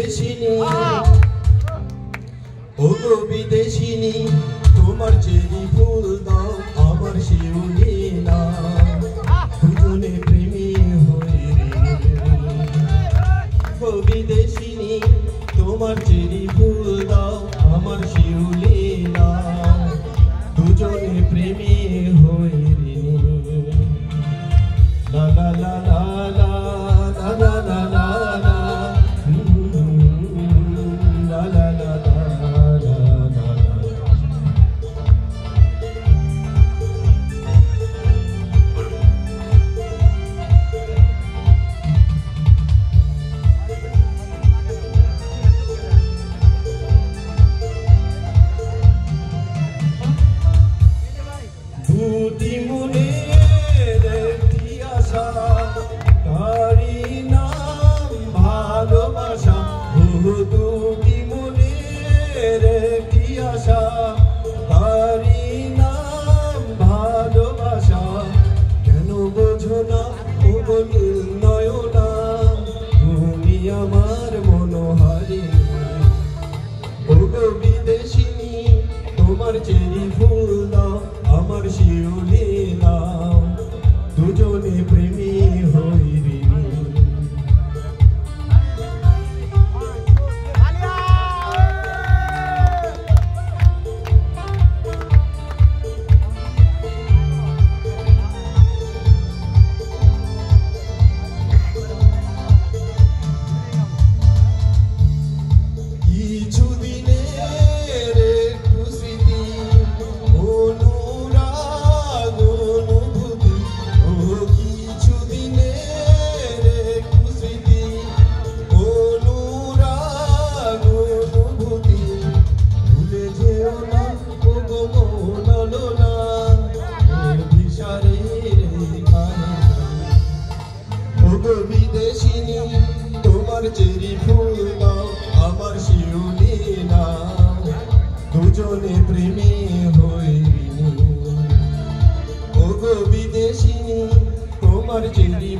বিদেশিনী ও গো বিদেশিনী তোমার চেরি ফুল দাও আমার শিউলি না দুজনে প্রেমী হয়ে ও বিদেশিনী তোমার চেরি ফুল দাও আমার শিউলি না দুজনে প্রেমী হয়ে লা লা লা লা লা লা লা লা লা দুটি মনের একটি আশা তারি নাম ভালোবাসা দুটি মনের একটি আশা তারি নাম ভালোবাসা কেন বোঝো না ও নীল নয়না তুমি আমার মনোহারি ও গো বিদেশিনী তোমার চেরি ফুল দাও আমার শিউলি নাও দুজনে প্রেমী হইরি কিছুদিনের একটু স্মৃতি অনুরাগ অনুভূতি ও কিছুদিনের একটু স্মৃতি অনুরাগ অনুভূতি ভুলে যেও না ও গো মনলোনা নির্বিচারের ও গো বিদেশিনী তোমার চেরি ফুল দাও আমার শিউলি না দুজনে প্রেমী হইনি ও গো বিদেশিনী তোমার চেরি